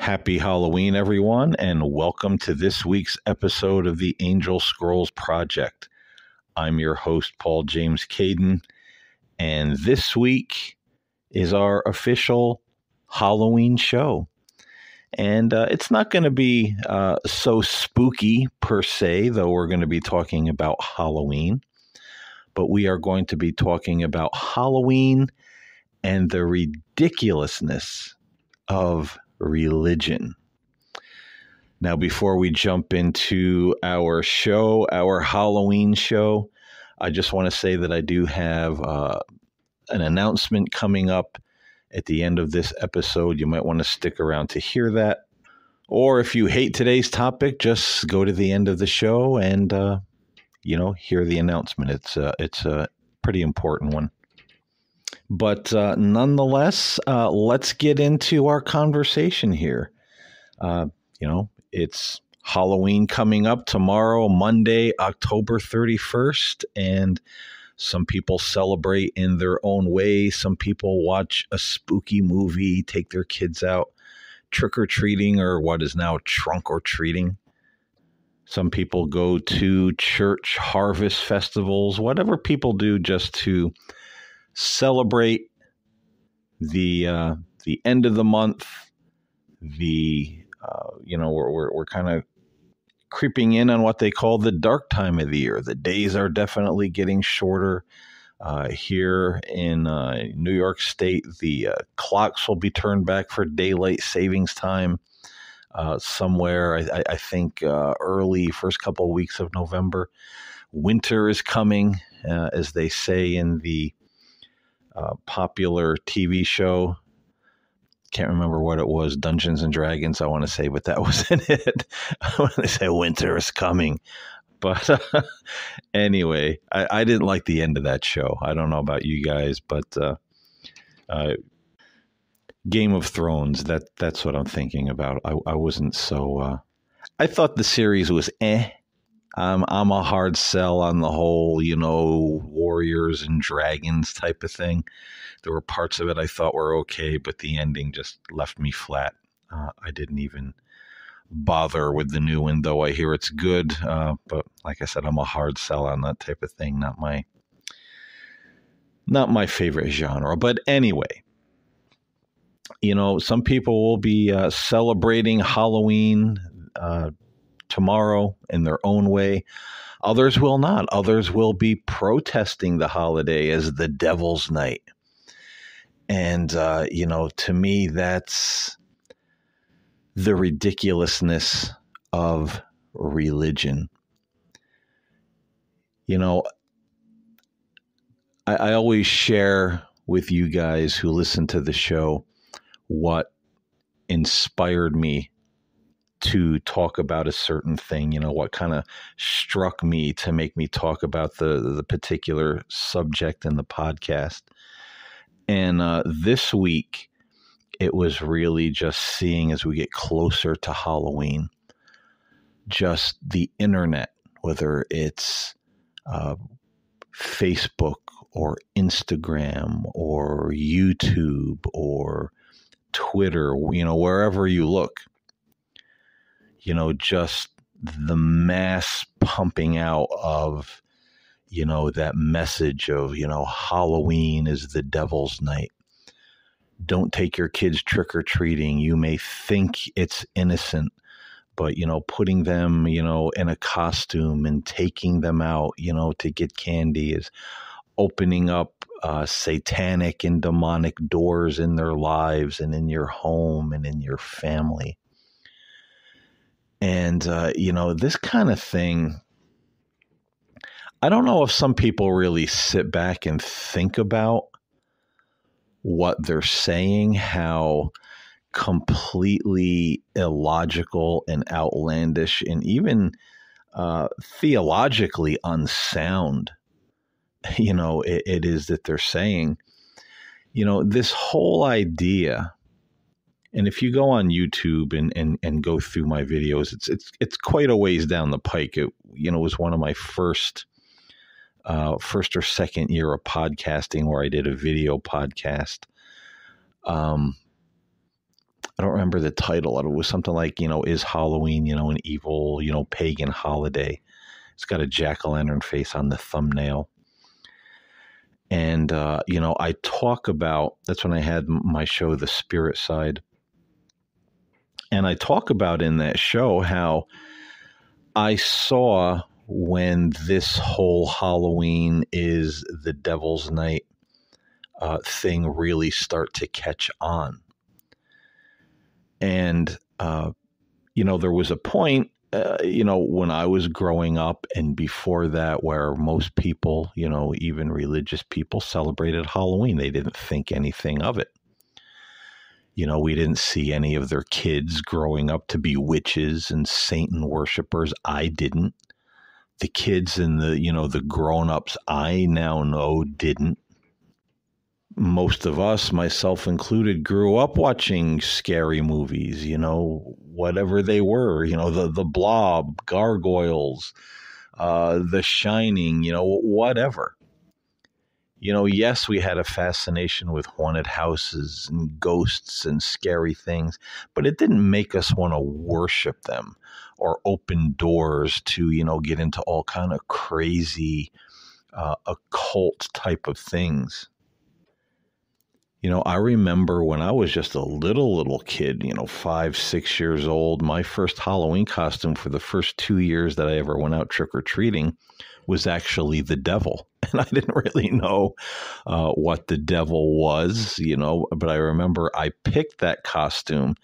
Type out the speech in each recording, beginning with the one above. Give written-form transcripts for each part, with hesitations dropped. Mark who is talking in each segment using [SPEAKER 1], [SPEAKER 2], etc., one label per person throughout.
[SPEAKER 1] Happy Halloween, everyone, and welcome to this week's episode of the Angel Scrolls Project. I'm your host, Paul James Caden, and this week is our official Halloween show. And it's not going to be so spooky per se, though we're going to be talking about Halloween, but we are going to be talking about Halloween and the ridiculousness of religion. Now, before we jump into our show, our Halloween show, I just want to say that I do have an announcement coming up at the end of this episode. You might want to stick around to hear that. Or if you hate today's topic, just go to the end of the show and, hear the announcement. It's a pretty important one. But nonetheless, let's get into our conversation here. It's Halloween coming up tomorrow, Monday, October 31st, and some people celebrate in their own way. Some people watch a spooky movie, take their kids out trick-or-treating, or what is now trunk-or-treating. Some people go to church harvest festivals, whatever people do just to celebrate the end of the month. We're kind of creeping in on what they call the dark time of the year. The days are definitely getting shorter. Here in New York State, the clocks will be turned back for daylight savings time somewhere. I think early first couple of weeks of November. Winter is coming, as they say in the popular TV show. Can't remember what it was, Dungeons and Dragons, I want to say, but that wasn't it. When they say winter is coming. But anyway, I didn't like the end of that show. I don't know about you guys, but Game of Thrones, that's what I'm thinking about. I wasn't so... I thought the series was I'm a hard sell on the whole, warriors and dragons type of thing. There were parts of it I thought were okay, but the ending just left me flat. I didn't even bother with the new one, though I hear it's good. But like I said, I'm a hard sell on that type of thing. Not my favorite genre. But anyway, some people will be celebrating Halloween tomorrow in their own way. Others will not. Others will be protesting the holiday as the devil's night. And, to me, that's the ridiculousness of religion. I always share with you guys who listen to the show what inspired me to talk about a certain thing, what kind of struck me to make me talk about the particular subject in the podcast. And this week, it was really just seeing, as we get closer to Halloween, just the internet, whether it's Facebook or Instagram or YouTube or Twitter, wherever you look, just the mass pumping out of, that message of, Halloween is the devil's night. Don't take your kids trick-or-treating. You may think it's innocent, but, putting them, in a costume and taking them out, to get candy is opening up satanic and demonic doors in their lives and in your home and in your family. And, this kind of thing, I don't know if some people really sit back and think about what they're saying, how completely illogical and outlandish and even theologically unsound, it is that they're saying. This whole idea. And if you go on YouTube and go through my videos, it's quite a ways down the pike. It was one of my first or second year of podcasting where I did a video podcast. I don't remember the title. It was something like, is Halloween, an evil, pagan holiday. It's got a jack-o'-lantern face on the thumbnail. And, I talk about, that's when I had my show, The Spirit Side. And I talk about in that show how I saw when this whole Halloween is the devil's night thing really start to catch on. And, there was a point, when I was growing up and before that, where most people, even religious people, celebrated Halloween. They didn't think anything of it. We didn't see any of their kids growing up to be witches and Satan worshipers. I didn't. The kids and the grown-ups I now know didn't. Most of us, myself included, grew up watching scary movies, whatever they were, the Blob, Gargoyles, The Shining, whatever. Yes, we had a fascination with haunted houses and ghosts and scary things, but it didn't make us want to worship them or open doors to, get into all kind of crazy occult type of things. I remember when I was just a little kid, 5, 6 years old, my first Halloween costume for the first 2 years that I ever went out trick-or-treating was actually the devil. And I didn't really know what the devil was, but I remember I picked that costume,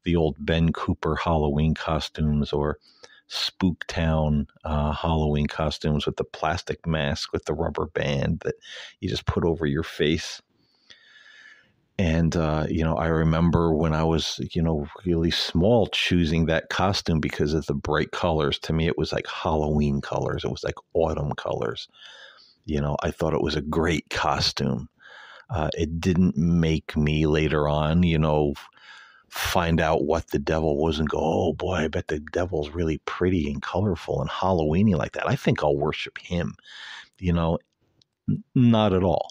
[SPEAKER 1] the old Ben Cooper Halloween costumes or Spooktown Halloween costumes with the plastic mask with the rubber band that you just put over your face. And, I remember when I was, really small choosing that costume because of the bright colors. To me, it was like Halloween colors. It was like autumn colors. I thought it was a great costume. It didn't make me later on, find out what the devil was and go, oh boy, I bet the devil's really pretty and colorful and Halloweeny like that. I think I'll worship him. Not at all.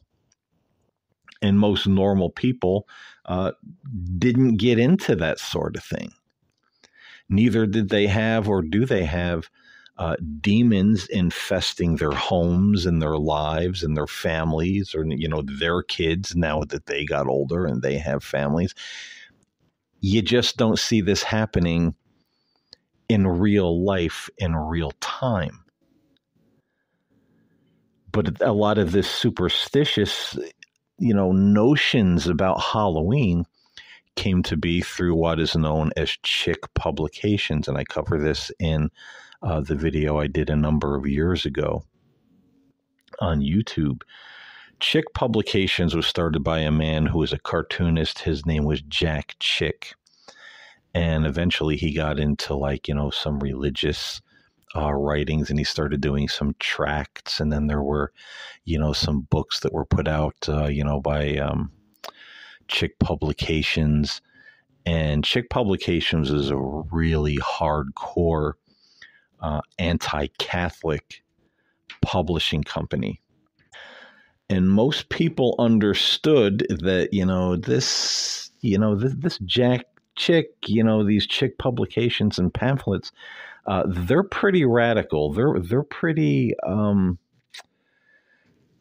[SPEAKER 1] And most normal people didn't get into that sort of thing. Neither did they have or do they have demons infesting their homes and their lives and their families or, their kids now that they got older and they have families. You just don't see this happening in real life, in real time. But a lot of this superstitious notions about Halloween came to be through what is known as chick publications. And I cover this in the video I did a number of years ago on YouTube. Chick Publications was started by a man who was a cartoonist. His name was Jack Chick. And eventually he got into some religious writings, and he started doing some tracts, and then there were some books that were put out by Chick Publications. And Chick Publications is a really hardcore anti-Catholic publishing company, and most people understood that this Jack Chick, these Chick Publications and pamphlets, they're pretty radical. They're pretty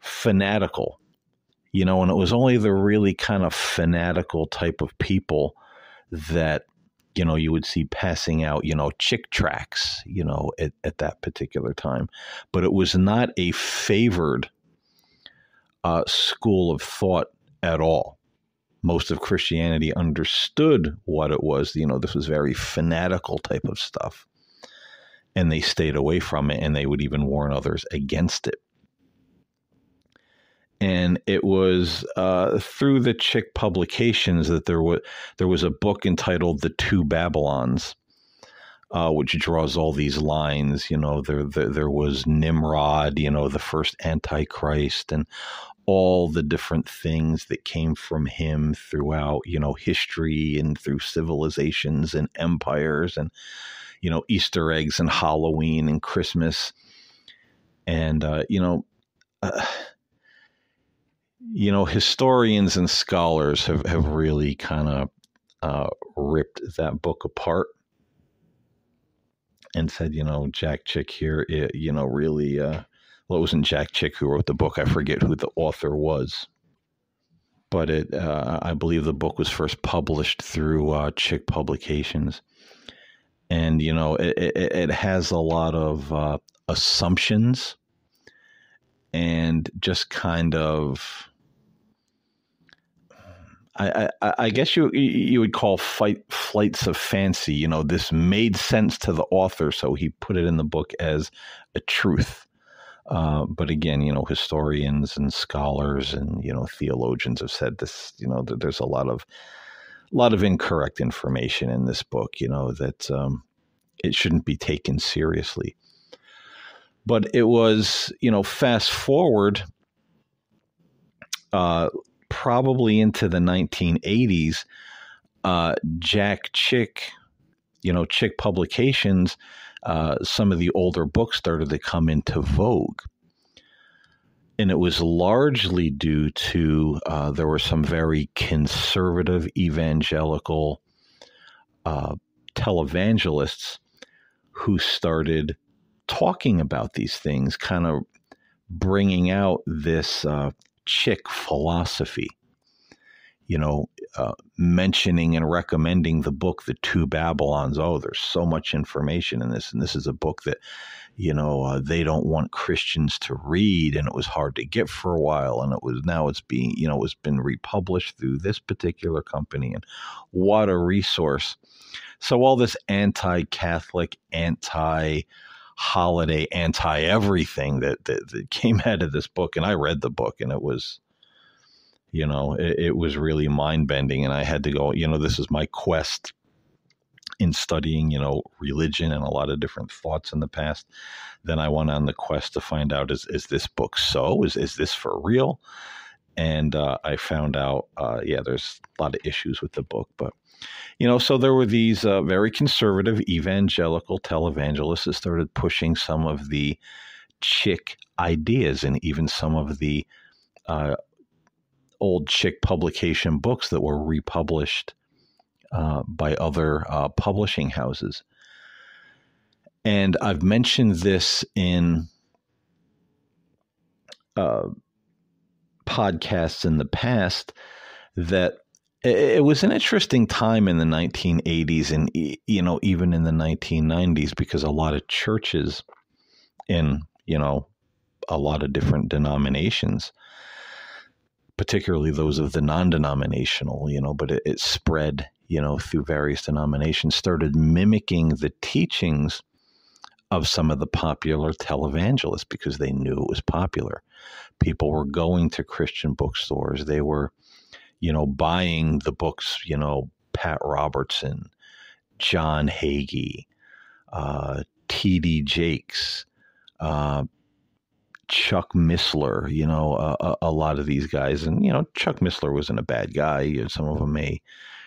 [SPEAKER 1] fanatical, and it was only the really kind of fanatical type of people that, you would see passing out, chick tracts, at that particular time. But it was not a favored school of thought at all. Most of Christianity understood what it was. This was very fanatical type of stuff. And they stayed away from it, and they would even warn others against it. And it was through the Chick Publications that there was a book entitled The Two Babylons, which draws all these lines. There was Nimrod, the first Antichrist, and all the different things that came from him throughout, history and through civilizations and empires and, Easter eggs and Halloween and Christmas. And, historians and scholars have really kind of ripped that book apart and said, Jack Chick here, really, well, it wasn't Jack Chick who wrote the book. I forget who the author was. But I believe the book was first published through Chick Publications. And, it has a lot of assumptions and just kind of, I guess you would call flights of fancy. This made sense to the author, so he put it in the book as a truth. But again, historians and scholars and theologians have said this. There's a lot of incorrect information in this book. That it shouldn't be taken seriously. But it was, fast forward. Probably into the 1980s, Jack Chick, Chick Publications, some of the older books started to come into vogue. And it was largely due to there were some very conservative evangelical televangelists who started talking about these things, kind of bringing out this Chick philosophy, mentioning and recommending the book, The Two Babylons. Oh, there's so much information in this. And this is a book that, they don't want Christians to read. And it was hard to get for a while. And it's being, it's been republished through this particular company. And what a resource. So all this anti-Catholic, anti-holiday, anti-everything that came out of this book. And I read the book, and it was, it was really mind-bending. And I had to go, this is my quest in studying, religion and a lot of different thoughts in the past. Then I went on the quest to find out, is this book so? Is this for real? And I found out, there's a lot of issues with the book. But, so there were these very conservative evangelical televangelists that started pushing some of the Chick ideas and even some of the old Chick publication books that were republished by other publishing houses. And I've mentioned this in podcasts in the past, that it was an interesting time in the 1980s and, even in the 1990s, because a lot of churches in, a lot of different denominations, particularly those of the non-denominational, but it spread, through various denominations, started mimicking the teachings of some of the popular televangelists because they knew it was popular. People were going to Christian bookstores. They were, buying the books, Pat Robertson, John Hagee, T.D. Jakes, Chuck Missler, a lot of these guys. And, Chuck Missler wasn't a bad guy. Some of them may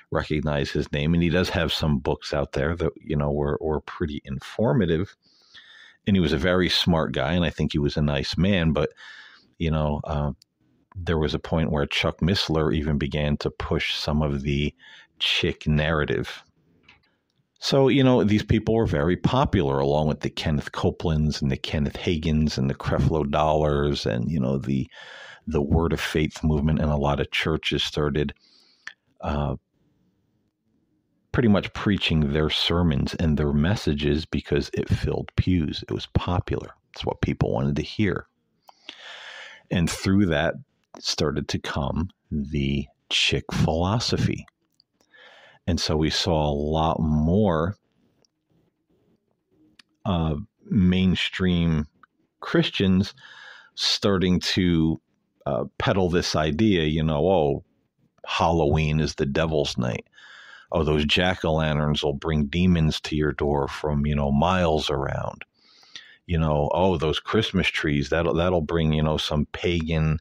[SPEAKER 1] recognize his name. And he does have some books out there that, were pretty informative. And he was a very smart guy. And I think he was a nice man. But, there was a point where Chuck Missler even began to push some of the Chick narrative. So, these people were very popular, along with the Kenneth Copelands and the Kenneth Hagins and the Creflo Dollars and, the Word of Faith movement. And a lot of churches started pretty much preaching their sermons and their messages because it filled pews. It was popular. It's what people wanted to hear. And through that started to come the Chick philosophy. And so we saw a lot more mainstream Christians starting to peddle this idea, Halloween is the devil's night. Oh, those jack-o'-lanterns will bring demons to your door from, miles around. Those Christmas trees, that'll bring, some pagan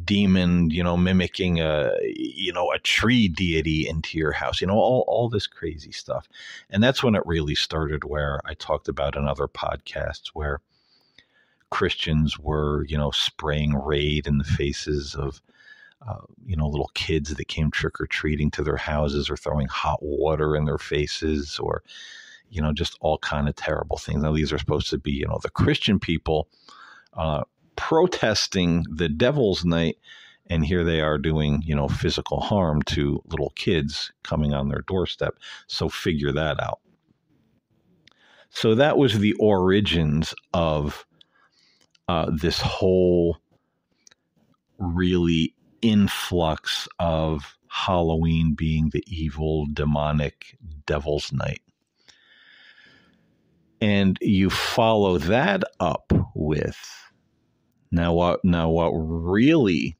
[SPEAKER 1] demon, mimicking a tree deity into your house, all this crazy stuff. And that's when it really started, where I talked about in other podcasts where Christians were, spraying Raid in the faces of little kids that came trick-or-treating to their houses or throwing hot water in their faces or, just all kind of terrible things. Now, these are supposed to be, the Christian people protesting the devil's night, and here they are doing, physical harm to little kids coming on their doorstep. So figure that out. So that was the origins of this whole really influx of Halloween being the evil, demonic devil's night. And you follow that up with now what really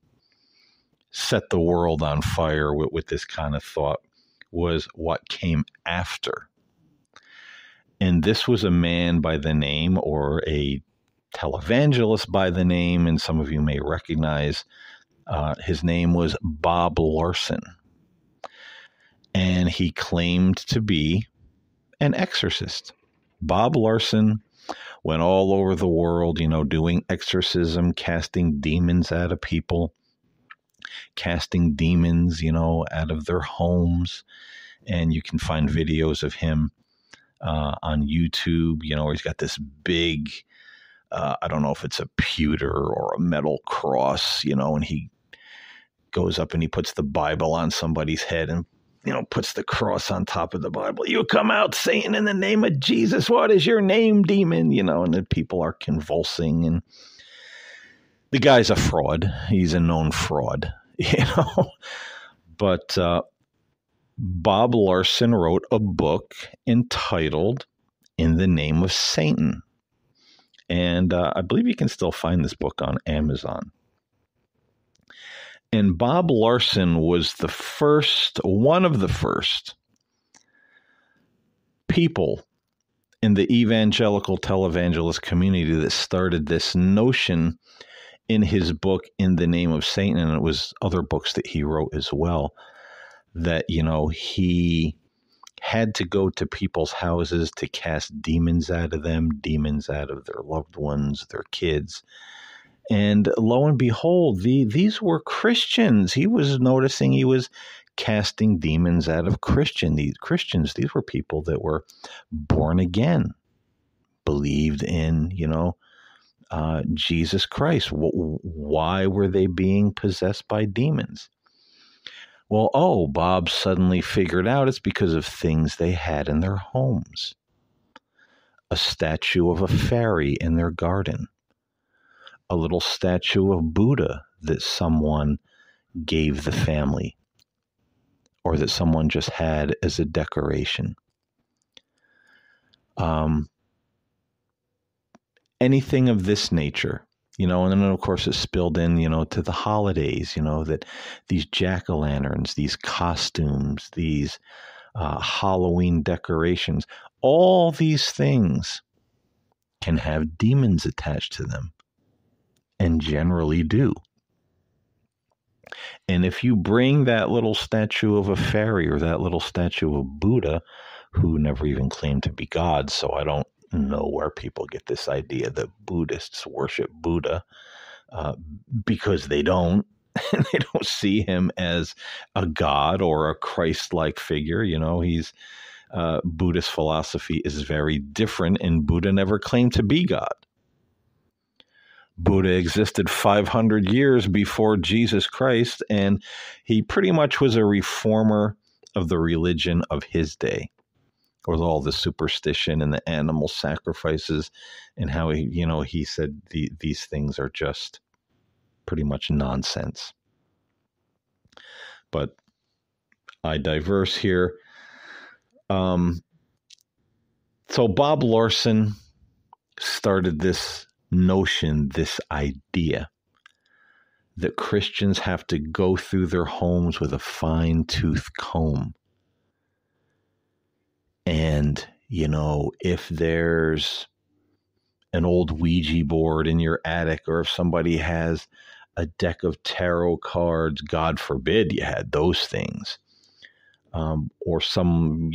[SPEAKER 1] set the world on fire with this kind of thought was what came after. And this was a man by the name, or a televangelist by the name, and some of you may recognize his name was Bob Larson. And he claimed to be an exorcist. Bob Larson went all over the world, doing exorcism, casting demons out of people, casting demons, out of their homes. And you can find videos of him on YouTube, where he's got this big, I don't know if it's a pewter or a metal cross, and he goes up and he puts the Bible on somebody's head and, puts the cross on top of the Bible. You come out, Satan, in the name of Jesus. What is your name, demon? And the people are convulsing. And the guy's a fraud. He's a known fraud, But Bob Larson wrote a book entitled In the Name of Satan. And I believe you can still find this book on Amazon. And Bob Larson was one of the first people in the evangelical televangelist community that started this notion in his book, In the Name of Satan, and it was other books that he wrote as well, that, he had to go to people's houses to cast demons out of them, demons out of their loved ones, their kids. And lo and behold, these were Christians. He was noticing he was casting demons out of Christians. These were people that were born again, believed in, Jesus Christ. Why were they being possessed by demons? Well, Bob suddenly figured out it's because of things they had in their homes. A statue of a fairy in their garden. A little statue of Buddha that someone gave the family, or that someone just had as a decoration. Anything of this nature, and then of course it spilled in, to the holidays, that these jack-o'-lanterns, these costumes, these Halloween decorations, all these things can have demons attached to them, and generally do. And if you bring that little statue of a fairy or that little statue of Buddha, who never even claimed to be God, so I don't know where people get this idea that Buddhists worship Buddha, because they don't. They don't see him as a god or a Christ-like figure. He's Buddhist philosophy is very different, and Buddha never claimed to be God. Buddha existed 500 years before Jesus Christ, and he pretty much was a reformer of the religion of his day, with all the superstition and the animal sacrifices, and how he said these things are just pretty much nonsense. But I diverse here. So Bob Larson started this notion, this idea that Christians have to go through their homes with a fine-tooth comb. And, if there's an old Ouija board in your attic, or if somebody has a deck of tarot cards, God forbid you had those things, or some,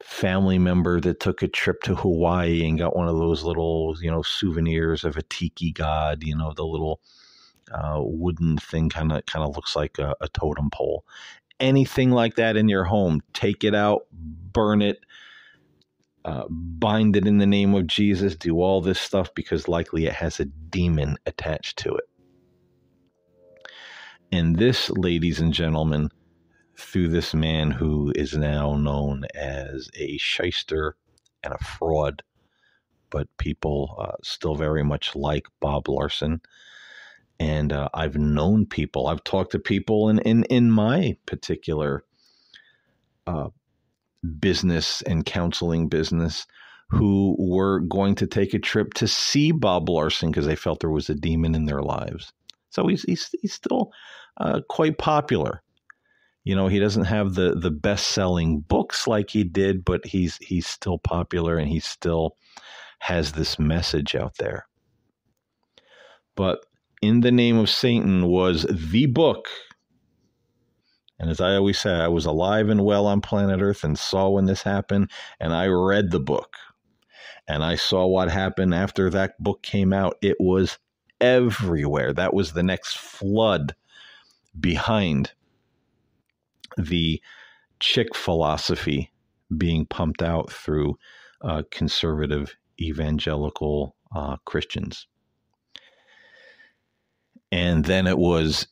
[SPEAKER 1] family member that took a trip to Hawaii and got one of those little, souvenirs of a tiki god, the little wooden thing, kind of looks like a totem pole. Anything like that in your home, take it out, burn it, bind it in the name of Jesus, do all this stuff, because likely it has a demon attached to it. And this, ladies and gentlemen, through this man who is now known as a shyster and a fraud, but people still very much like Bob Larson. And I've known people, I've talked to people in my particular business and counseling business who were going to take a trip to see Bob Larson because they felt there was a demon in their lives. So he's still quite popular. You know, he doesn't have the best-selling books like he did, but he's still popular, and he still has this message out there. But In the Name of Satan was the book. And as I always say, I was alive and well on planet Earth and saw when this happened, and I read the book. And I saw what happened after that book came out. It was everywhere. That was the next flood behind the chick philosophy being pumped out through conservative evangelical Christians. And then it was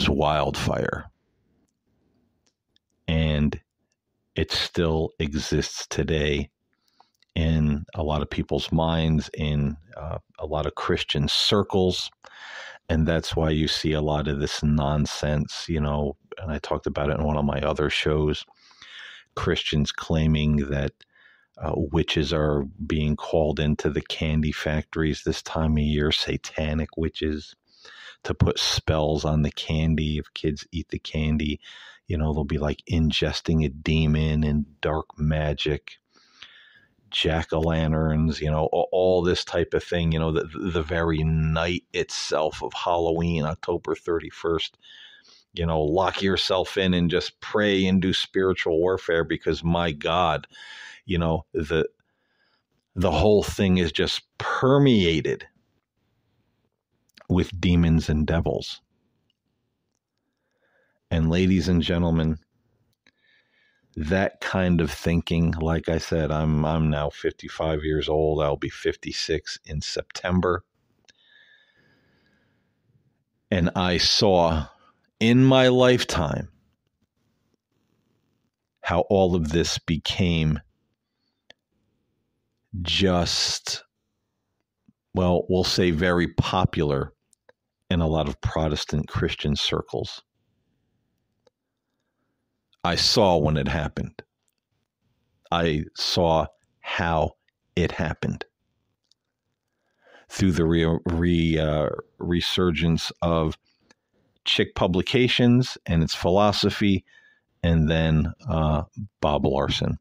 [SPEAKER 1] wildfire. And it still exists today in a lot of people's minds, in a lot of Christian circles. And that's why you see a lot of this nonsense, you know, and I talked about it in one of my other shows, Christians claiming that witches are being called into the candy factories this time of year, satanic witches, to put spells on the candy. If kids eat the candy, you know, they'll be like ingesting a demon and dark magic, jack-o'-lanterns, you know, all this type of thing. You know, the very night itself of Halloween, October 31st, you know, lock yourself in and just pray and do spiritual warfare, because my God, you know, the whole thing is just permeated with demons and devils. And ladies and gentlemen, that kind of thinking, like I said, I'm now 55 years old. I'll be 56 in September. And I saw in my lifetime how all of this became just, well, we'll say very popular in a lot of Protestant Christian circles. I saw when it happened. I saw how it happened through the resurgence of chick publications and its philosophy, and then Bob Larson.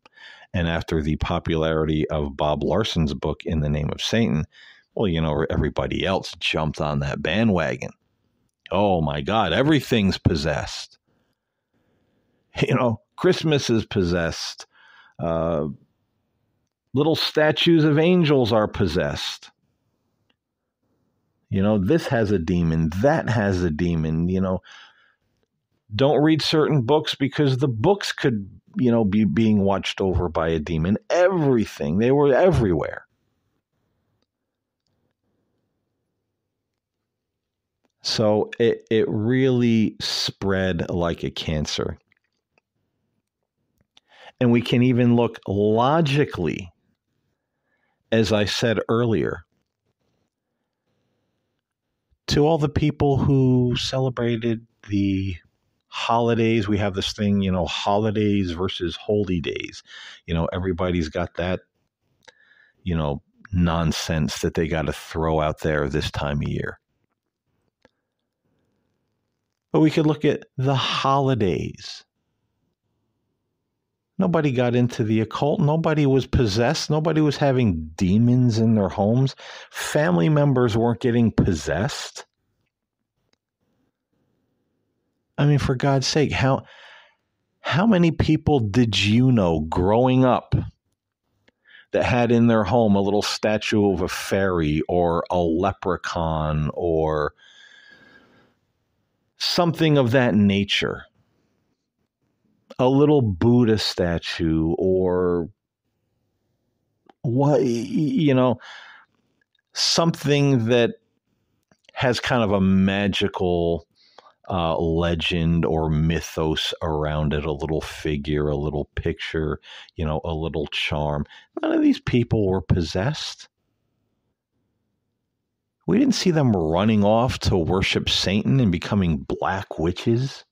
[SPEAKER 1] And after the popularity of Bob Larson's book, In the Name of Satan, well, you know, everybody else jumped on that bandwagon. Oh my God, everything's possessed. You know, Christmas is possessed. Little statues of angels are possessed. You know, this has a demon, that has a demon. You know, don't read certain books because the books could, you know, be being watched over by a demon. Everything. They were everywhere. So it really spread like a cancer. And we can even look logically, as I said earlier, to all the people who celebrated the holidays. We have this thing, you know, holidays versus holy days. You know, everybody's got that, you know, nonsense that they got to throw out there this time of year. But we could look at the holidays. Nobody got into the occult. Nobody was possessed. Nobody was having demons in their homes. Family members weren't getting possessed. I mean, for God's sake, how many people did you know growing up that had in their home a little statue of a fairy or a leprechaun or something of that nature. A little Buddha statue, or what, something that has kind of a magical legend or mythos around it, a little figure, a little picture, a little charm. None of these people were possessed. We didn't see them running off to worship Satan and becoming black witches.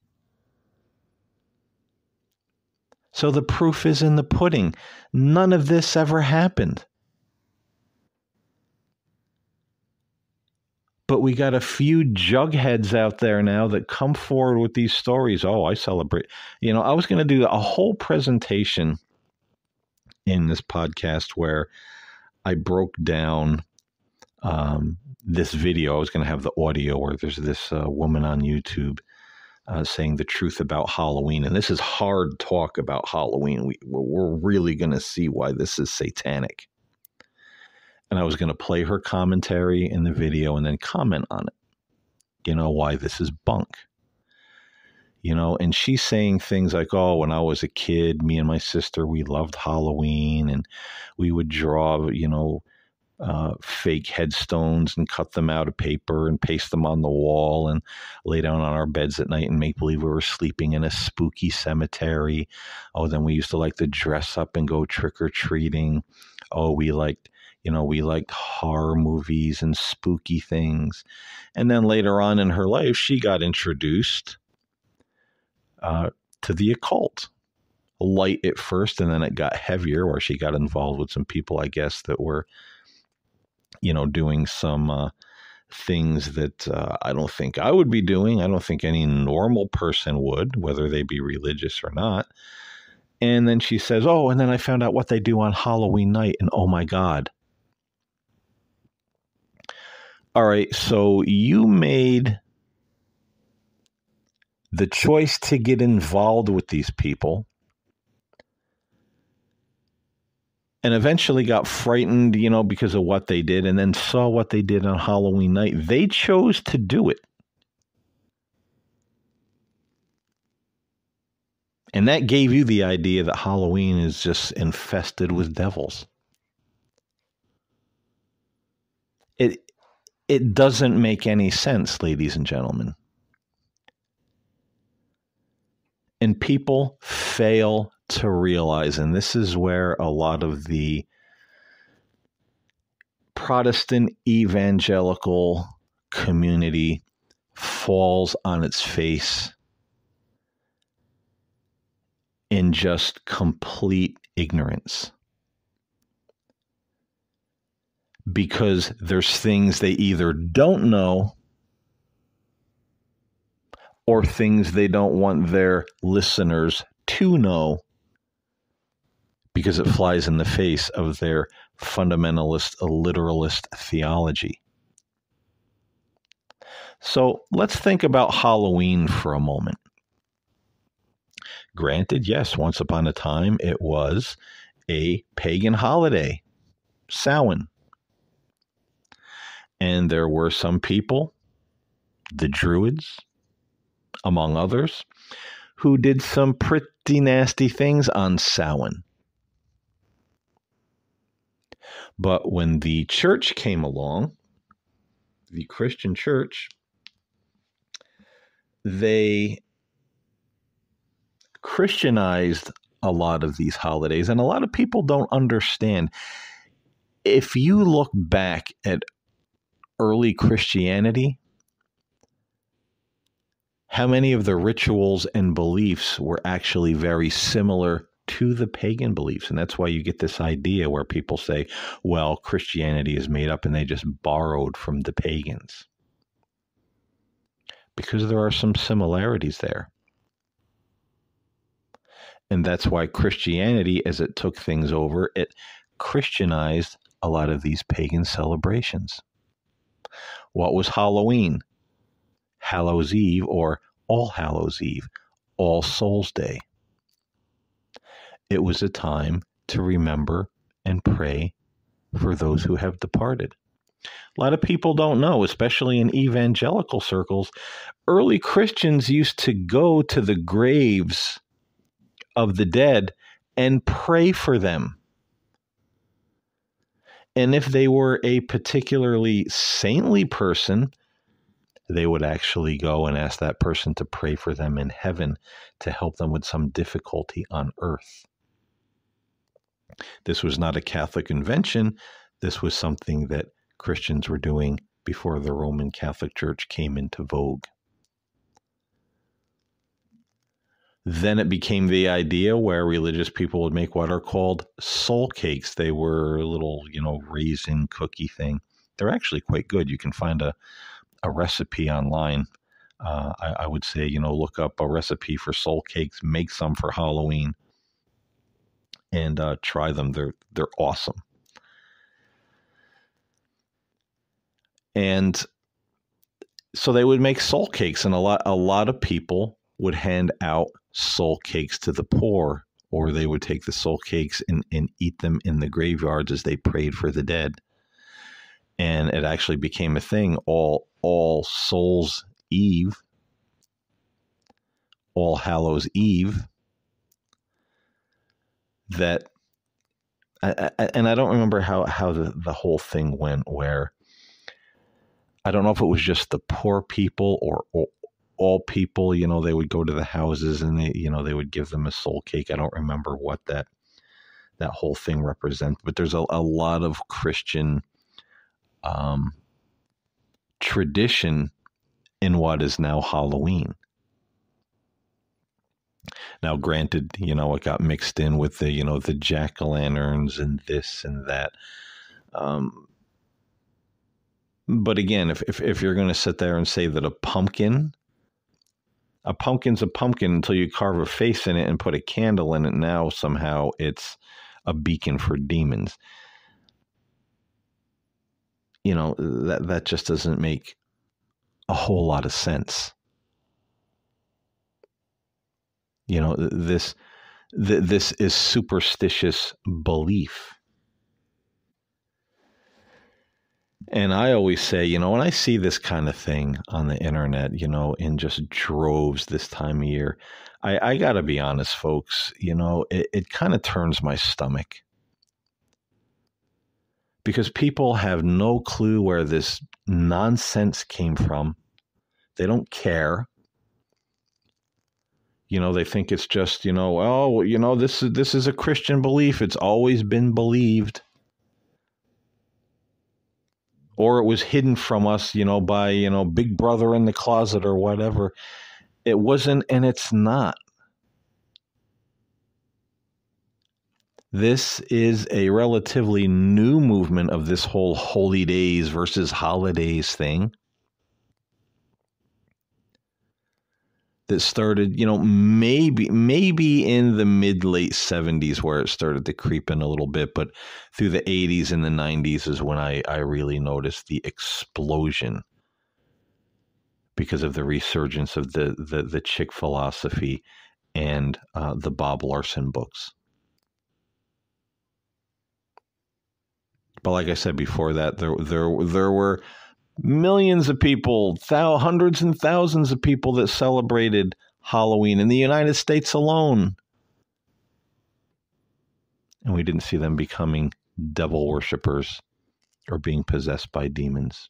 [SPEAKER 1] So the proof is in the pudding. None of this ever happened. But we got a few jugheads out there now that come forward with these stories. Oh, I celebrate. I was going to do a whole presentation in this podcast where I broke down this video. I was going to have the audio where there's this woman on YouTube saying the truth about Halloween. And this is hard talk about Halloween. We're really going to see why this is satanic. And I was going to play her commentary in the video and then comment on it. Why this is bunk. And she's saying things like, oh, when I was a kid, me and my sister, we loved Halloween, and we would draw, fake headstones and cut them out of paper and paste them on the wall and lay down on our beds at night and make believe we were sleeping in a spooky cemetery. Oh, then we used to like to dress up and go trick-or-treating. Oh, we liked horror movies and spooky things. And then later on in her life, she got introduced to the occult. Light at first, and then it got heavier, where she got involved with some people, I guess, that were doing some things that I don't think I would be doing. I don't think any normal person would, whether they be religious or not. And then she says, oh, and then I found out what they do on Halloween night, and oh my God. All right, so you made the choice to get involved with these people and eventually got frightened, because of what they did, and then saw what they did on Halloween night. They chose to do it. And that gave you the idea that Halloween is just infested with devils. It doesn't make any sense, ladies and gentlemen. And people fail to realize, and this is where a lot of the Protestant evangelical community falls on its face in just complete ignorance. Because there's things they either don't know or things they don't want their listeners to know, because it flies in the face of their fundamentalist, literalist theology. So let's think about Halloween for a moment. Granted, yes, once upon a time it was a pagan holiday, Samhain. And there were some people, the Druids, among others, who did some pretty nasty things on Samhain. But when the church came along, the Christian church, they Christianized a lot of these holidays, and a lot of people don't understand. If you look back at early Christianity, how many of the rituals and beliefs were actually very similar to the pagan beliefs? And that's why you get this idea where people say, well, Christianity is made up and they just borrowed from the pagans. Because there are some similarities there. And that's why Christianity, as it took things over, it Christianized a lot of these pagan celebrations. What was Halloween? Hallows Eve, or All Hallows Eve, All Souls Day. It was a time to remember and pray for those who have departed. A lot of people don't know, especially in evangelical circles, early Christians used to go to the graves of the dead and pray for them. And if they were a particularly saintly person, they would actually go and ask that person to pray for them in heaven to help them with some difficulty on earth. This was not a Catholic invention. This was something that Christians were doing before the Roman Catholic Church came into vogue. Then it became the idea where religious people would make what are called soul cakes. They were a little, raisin cookie thing. They're actually quite good. You can find a recipe online. I would say, look up a recipe for soul cakes, make some for Halloween, and try them. They're awesome. And so they would make soul cakes, and a lot of people would hand out soul cakes to the poor, or they would take the soul cakes and eat them in the graveyards as they prayed for the dead. And it actually became a thing. All Souls Eve, All Hallows Eve, that, and I don't remember how the whole thing went, where I don't know if it was just the poor people or all people, they would go to the houses and they would give them a soul cake. I don't remember what that whole thing represents, but there's a lot of Christian tradition in what is now Halloween. Now, granted, it got mixed in with the jack-o'-lanterns and this and that. But again, if you're going to sit there and say that a pumpkin's a pumpkin until you carve a face in it and put a candle in it, now somehow it's a beacon for demons. That just doesn't make a whole lot of sense. This is superstitious belief. And I always say, when I see this kind of thing on the internet, in just droves this time of year, I got to be honest, folks, it kind of turns my stomach. Because people have no clue where this nonsense came from. They don't care. They think it's just, this is a Christian belief. It's always been believed. Or it was hidden from us, by, Big Brother in the closet or whatever. It wasn't, and it's not. This is a relatively new movement of this whole holy days versus holidays thing that started, maybe in the mid-late 70s where it started to creep in a little bit, but through the 80s and the 90s is when I really noticed the explosion because of the resurgence of the Chick philosophy and the Bob Larson books. But like I said before that, there were millions of people, hundreds and thousands of people that celebrated Halloween in the United States alone. And we didn't see them becoming devil worshippers or being possessed by demons.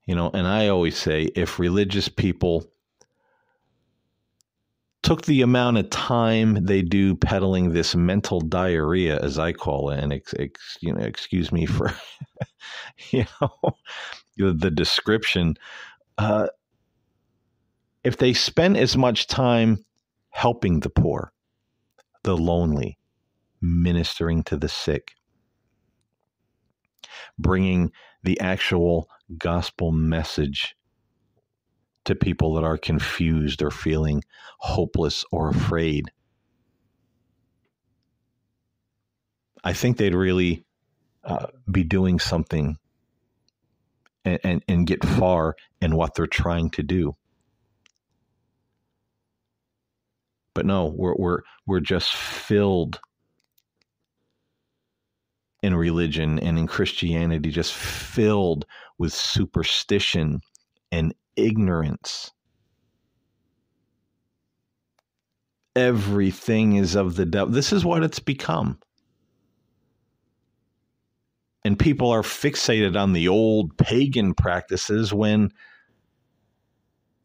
[SPEAKER 1] And I always say, if religious people took the amount of time they do peddling this mental diarrhea, as I call it, and excuse me for the description, if they spent as much time helping the poor, the lonely, ministering to the sick, bringing the actual gospel message to people that are confused or feeling hopeless or afraid, I think they'd really be doing something and get far in what they're trying to do. But no, we're just filled in religion and in Christianity, just filled with superstition and ignorance. Everything is of the devil. This is what it's become. And people are fixated on the old pagan practices when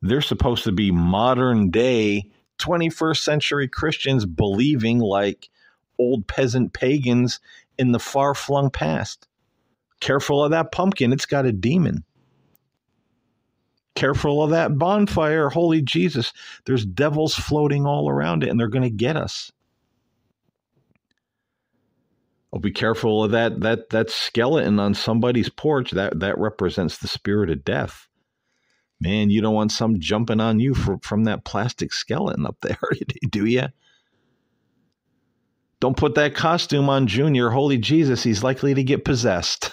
[SPEAKER 1] they're supposed to be modern day 21st century Christians believing like old peasant pagans in the far-flung past. Careful of that pumpkin, it's got a demon. Careful of that bonfire, holy Jesus, there's devils floating all around it and they're going to get us. Oh, be careful of that skeleton on somebody's porch. That represents the spirit of death. Man, you don't want some jumping on you from that plastic skeleton up there, do you? Don't put that costume on Junior. Holy Jesus, he's likely to get possessed.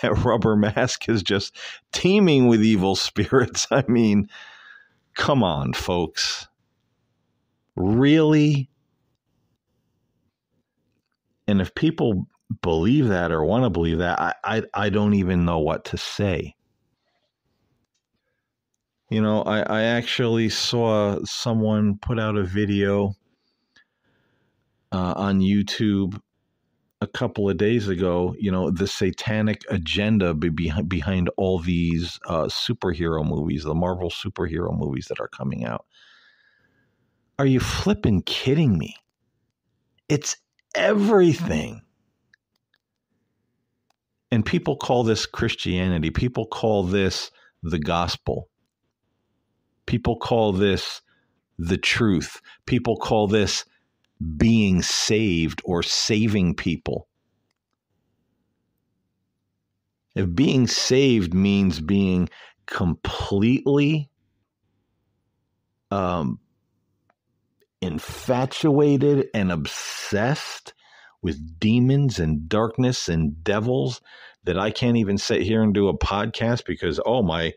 [SPEAKER 1] That rubber mask is just teeming with evil spirits. I mean, come on, folks. Really? And if people believe that or want to believe that, I don't even know what to say. You know, I actually saw someone put out a video on YouTube a couple of days ago, you know, the satanic agenda behind all these superhero movies, the Marvel superhero movies that are coming out. Are you flipping kidding me? It's everything. And people call this Christianity. People call this the gospel. People call this the truth. People call this being saved or saving people. If being saved means being completely infatuated and obsessed with demons and darkness and devils, that I can't even sit here and do a podcast because, oh, my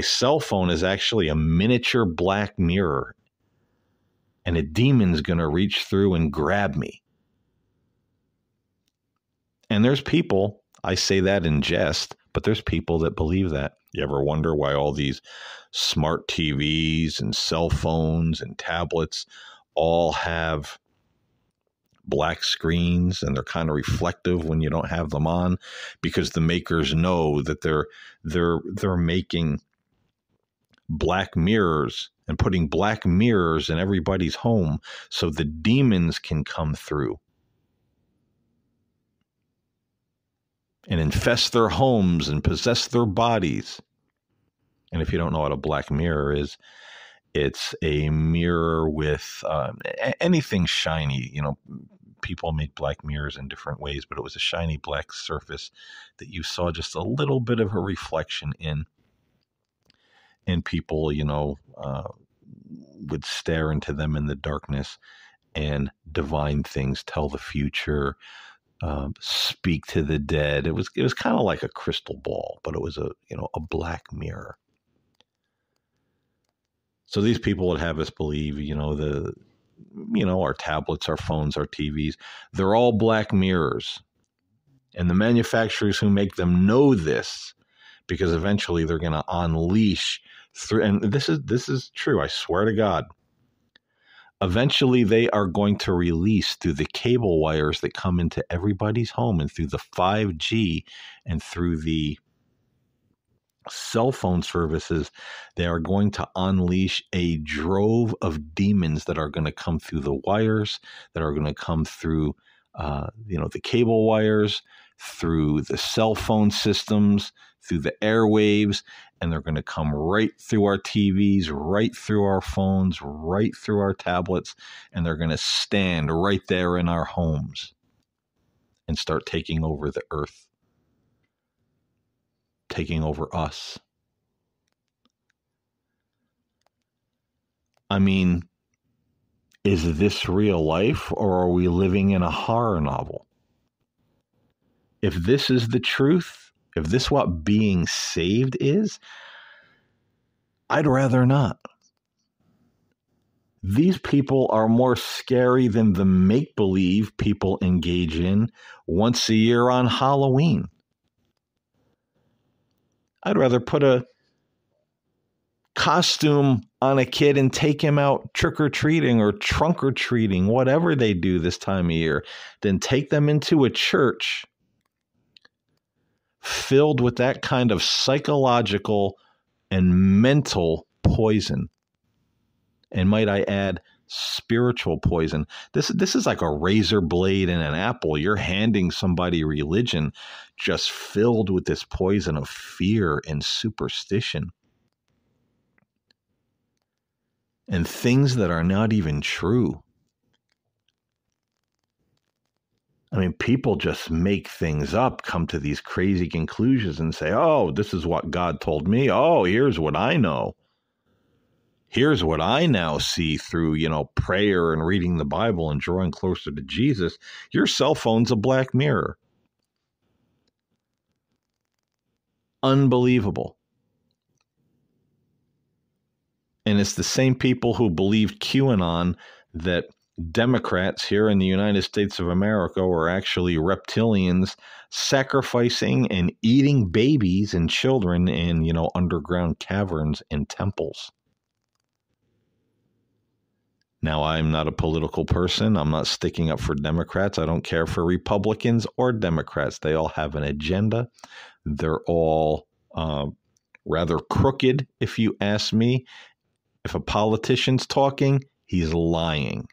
[SPEAKER 1] cell phone is actually a miniature black mirror and a demon's going to reach through and grab me. And there's people, I say that in jest, but there's people that believe that. You ever wonder why all these smart TVs and cell phones and tablets all have black screens and they're kind of reflective when you don't have them on? Because the makers know that they're making black mirrors and putting black mirrors in everybody's home so the demons can come through and infest their homes and possess their bodies. And if you don't know what a black mirror is, it's a mirror with anything shiny. You know, people make black mirrors in different ways, but it was a shiny black surface that you saw just a little bit of a reflection in. And people, you know, would stare into them in the darkness and divine things, tell the future, speak to the dead. It was kind of like a crystal ball, but it was a black mirror. So these people would have us believe, our tablets, our phones, our TVs, they're all black mirrors. And the manufacturers who make them know this, because eventually they're going to unleash through, and this is true, I swear to God. Eventually they are going to release through the cable wires that come into everybody's home and through the 5G and through the cell phone services, they are going to unleash a drove of demons that are going to come through the wires, that are going to come through, the cable wires, through the cell phone systems, through the airwaves, and they're going to come right through our TVs, right through our phones, right through our tablets, and they're going to stand right there in our homes and start taking over the earth, taking over us. I mean, is this real life, or are we living in a horror novel? If this is the truth, if this is what being saved is, I'd rather not. These people are more scary than the make-believe people engage in once a year on Halloween. I'd rather put a costume on a kid and take him out trick-or-treating or trunk-or-treating, whatever they do this time of year, than take them into a church filled with that kind of psychological and mental poison. And might I add, spiritual poison. This is like a razor blade and an apple. You're handing somebody religion just filled with this poison of fear and superstition. And things that are not even true. I mean, people just make things up, come to these crazy conclusions and say, oh, this is what God told me. Oh, here's what I know. Here's what I now see through, prayer and reading the Bible and drawing closer to Jesus. Your cell phone's a black mirror. Unbelievable. And it's the same people who believed QAnon that Democrats here in the United States of America were actually reptilians sacrificing and eating babies and children in, underground caverns and temples. Now, I'm not a political person. I'm not sticking up for Democrats. I don't care for Republicans or Democrats. They all have an agenda. They're all rather crooked, if you ask me. If a politician's talking, he's lying.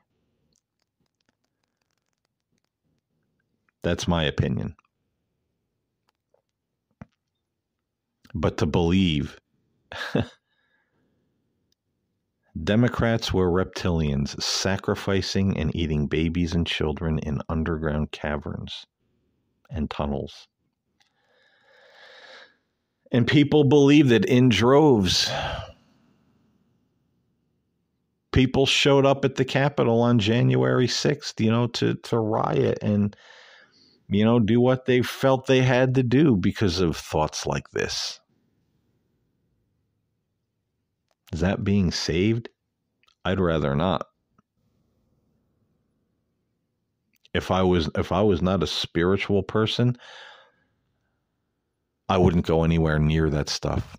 [SPEAKER 1] That's my opinion. But to believe Democrats were reptilians sacrificing and eating babies and children in underground caverns and tunnels. And people believed it in droves. People showed up at the Capitol on January 6th, to riot and, do what they felt they had to do because of thoughts like this. Is that being saved? I'd rather not. If I was not a spiritual person, I wouldn't go anywhere near that stuff.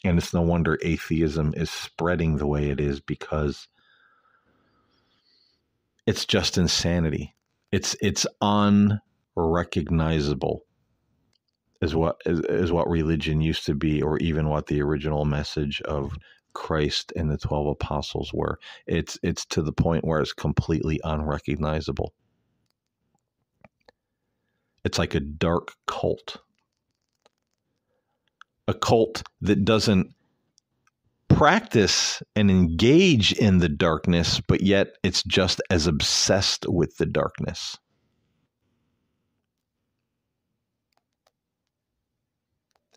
[SPEAKER 1] And it's no wonder atheism is spreading the way it is, because it's just insanity. It's unrecognizable is what religion used to be, or even what the original message of Christ and the 12 apostles were. It's to the point where it's completely unrecognizable. It's like a dark cult. A cult that doesn't practice and engage in the darkness, but yet it's just as obsessed with the darkness.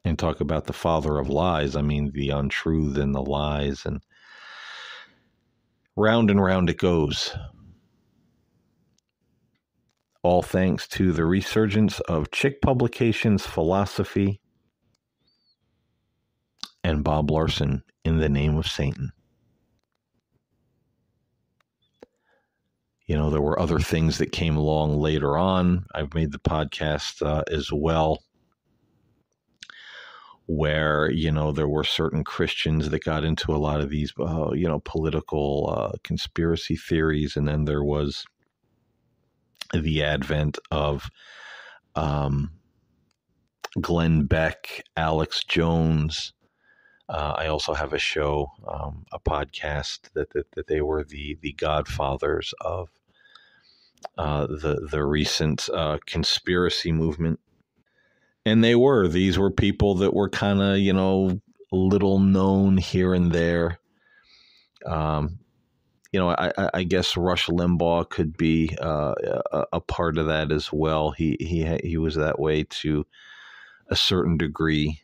[SPEAKER 1] And talk about the father of lies. I mean, the untruth and the lies, and round it goes. All thanks to the resurgence of Chick Publications philosophy and Bob Larson in the name of Satan. There were other things that came along later on. I've made the podcast as well, where, there were certain Christians that got into a lot of these, political conspiracy theories. And then there was the advent of Glenn Beck, Alex Jones. I also have a show, a podcast that they were the godfathers of the recent conspiracy movement. And these were people that were kind of, little known here and there. I guess Rush Limbaugh could be a part of that as well. He was that way to a certain degree.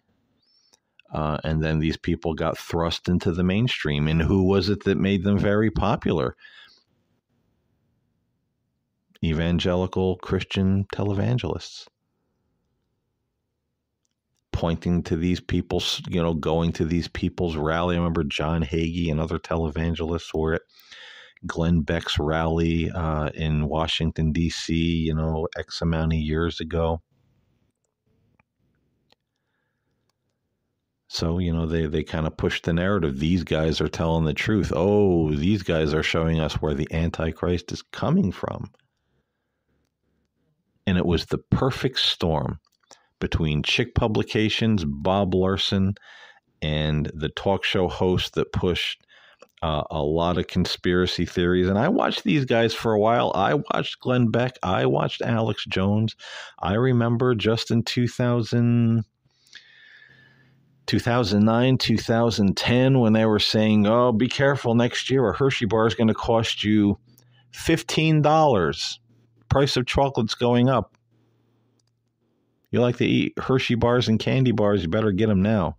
[SPEAKER 1] And then these people got thrust into the mainstream. And who was it that made them very popular? Evangelical Christian televangelists. Pointing to these people, going to these people's rally. I remember John Hagee and other televangelists were it. Glenn Beck's rally in Washington, D.C., X amount of years ago. So, they kind of push the narrative. These guys are telling the truth. Oh, these guys are showing us where the Antichrist is coming from. And it was the perfect storm between Chick Publications, Bob Larson, and the talk show host that pushed a lot of conspiracy theories. And I watched these guys for a while. I watched Glenn Beck. I watched Alex Jones. I remember just in 2009, 2010, when they were saying, oh, be careful, next year a Hershey bar is going to cost you $15. Price of chocolate's going up. You like to eat Hershey bars and candy bars, you better get them now.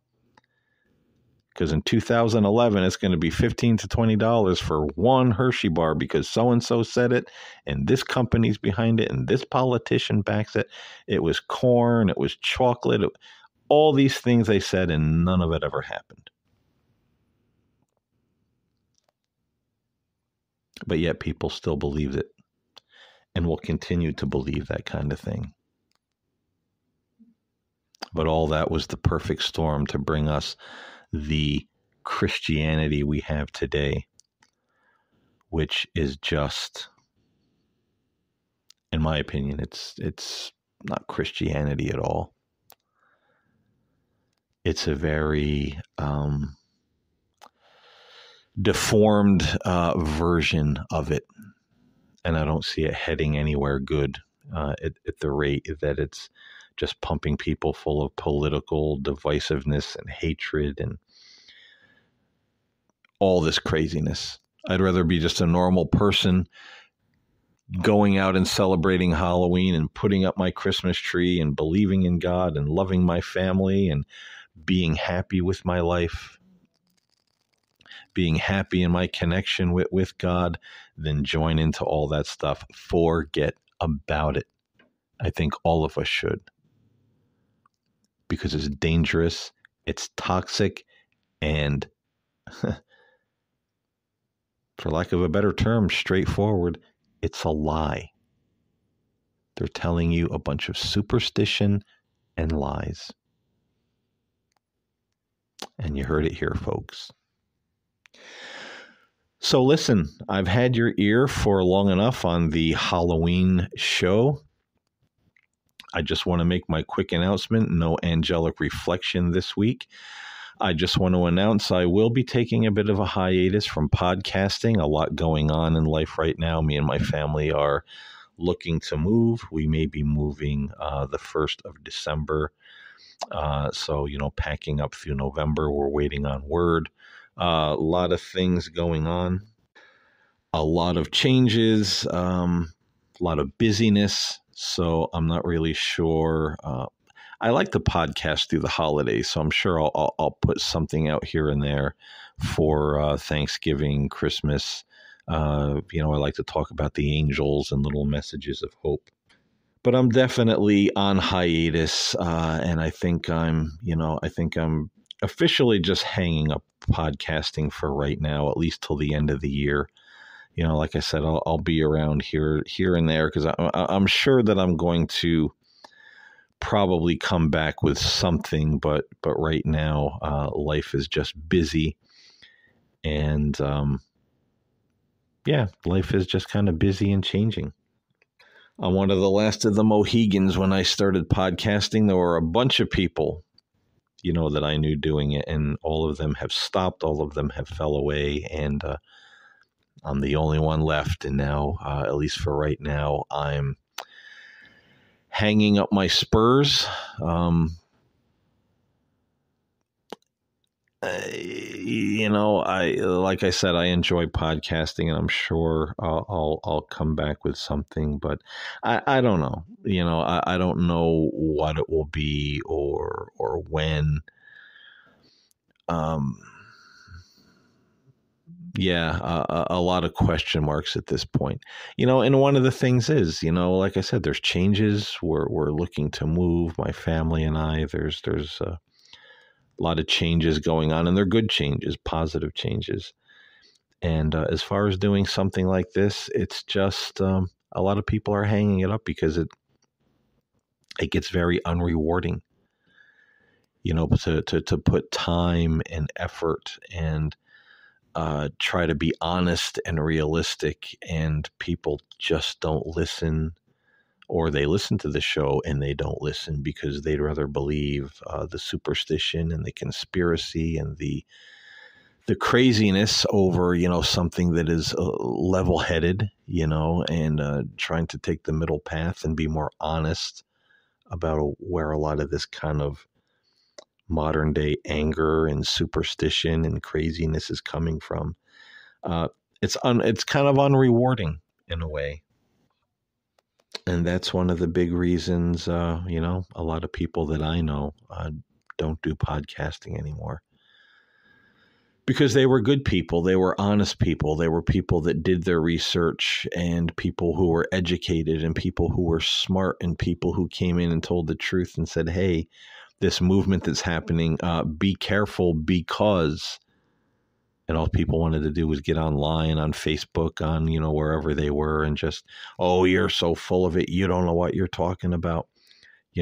[SPEAKER 1] Because in 2011, it's going to be $15 to $20 for one Hershey bar because so-and-so said it, and this company's behind it, and this politician backs it. It was corn, it was chocolate, all these things they said, and none of it ever happened. But yet people still believed it and will continue to believe that kind of thing. But all that was the perfect storm to bring us the Christianity we have today, which is just, in my opinion, it's not Christianity at all. It's a very deformed version of it, and I don't see it heading anywhere good at the rate that it's just pumping people full of political divisiveness and hatred and all this craziness. I'd rather be just a normal person going out and celebrating Halloween and putting up my Christmas tree and believing in God and loving my family and being happy with my life, being happy in my connection with God, than join into all that stuff. Forget about it. I think all of us should. Because it's dangerous, it's toxic, and for lack of a better term, straightforward, it's a lie. They're telling you a bunch of superstition and lies. And you heard it here, folks. So listen, I've had your ear for long enough on the Halloween show. I just want to make my quick announcement. No angelic reflection this week. I just want to announce I will be taking a bit of a hiatus from podcasting. A lot going on in life right now. Me and my family are looking to move. We may be moving the 1st of December. So, packing up through November. We're waiting on word. A lot of things going on. A lot of changes. A lot of busyness. So I'm not really sure. I like to podcast through the holidays, so I'm sure I'll put something out here and there for Thanksgiving, Christmas. I like to talk about the angels and little messages of hope. But I'm definitely on hiatus, and I think I'm officially just hanging up podcasting for right now, at least till the end of the year. Like I said, I'll be around here and there because I'm sure that I'm going to probably come back with something, but right now life is just busy, and life is just kind of busy and changing. I'm one of the last of the Mohegans. When I started podcasting, there were a bunch of people that I knew doing it, and all of them have stopped, all of them have fell away, and I'm the only one left. And now, at least for right now, I'm hanging up my spurs. Like I said, I enjoy podcasting, and I'm sure I'll come back with something, but I don't know. I don't know what it will be or when. A lot of question marks at this point, and one of the things is, like I said, there's changes. We're looking to move, my family and I. There's a lot of changes going on, and they're good changes, positive changes. And as far as doing something like this, it's just a lot of people are hanging it up because it gets very unrewarding, to put time and effort and try to be honest and realistic, and people just don't listen, or they listen to the show and they don't listen because they'd rather believe the superstition and the conspiracy and the craziness over, something that is level-headed, and trying to take the middle path and be more honest about where a lot of this kind of modern day anger and superstition and craziness is coming from. It's kind of unrewarding in a way. And that's one of the big reasons, a lot of people that I know don't do podcasting anymore. Because they were good people, they were honest people, they were people that did their research, and people who were educated, and people who were smart, and people who came in and told the truth and said, hey, this movement that's happening, be careful because, and all people wanted to do was get online, on Facebook, on, wherever they were, and just, oh, you're so full of it, you don't know what you're talking about.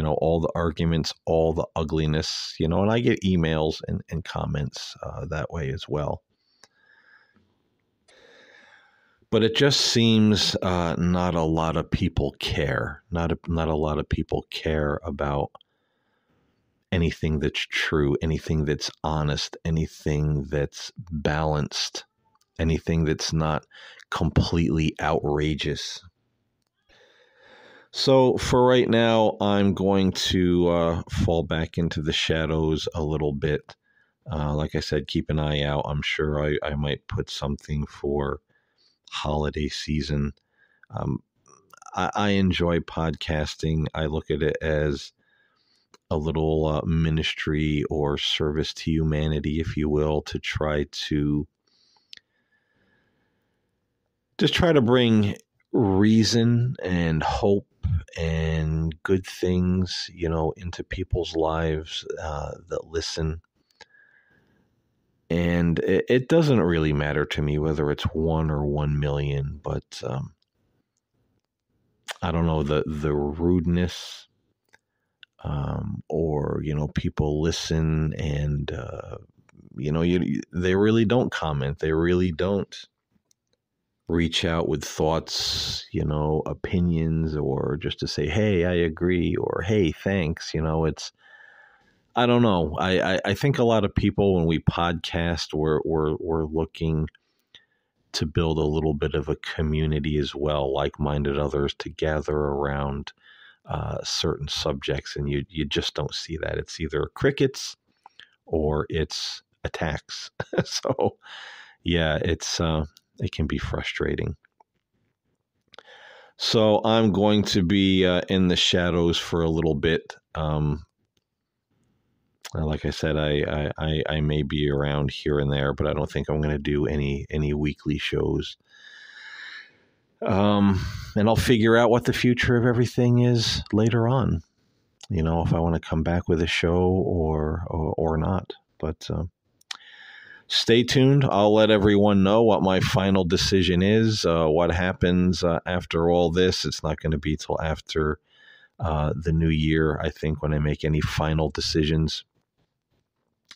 [SPEAKER 1] All the arguments, all the ugliness, and I get emails and comments that way as well. But it just seems not a lot of people care. Not a lot of people care about anything that's true, anything that's honest, anything that's balanced, anything that's not completely outrageous. So for right now, I'm going to fall back into the shadows a little bit. Like I said, keep an eye out. I'm sure I might put something for holiday season. I enjoy podcasting. I look at it as a little ministry or service to humanity, if you will, to try to bring reason and hope and good things, into people's lives that listen. And it doesn't really matter to me whether it's 1 or 1 million, but I don't know, the rudeness, or, people listen and, they really don't comment. They really don't reach out with thoughts, opinions, or just to say, hey, I agree, or hey, thanks. I don't know. I think a lot of people, when we podcast, we're looking to build a little bit of a community as well, like-minded others to gather around certain subjects, and you just don't see that. It's either crickets or it's attacks. So yeah, it can be frustrating. So I'm going to be in the shadows for a little bit. Like I said, I may be around here and there, but I don't think I'm going to do any weekly shows. And I'll figure out what the future of everything is later on. If I want to come back with a show or not. But stay tuned. I'll let everyone know what my final decision is. What happens after all this? It's not going to be till after the new year, I think, when I make any final decisions.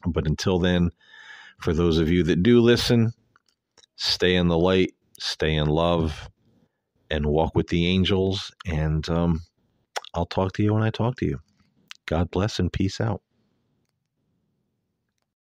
[SPEAKER 1] But until then, for those of you that do listen, stay in the light, stay in love, and walk with the angels. And I'll talk to you when I talk to you. God bless and peace out.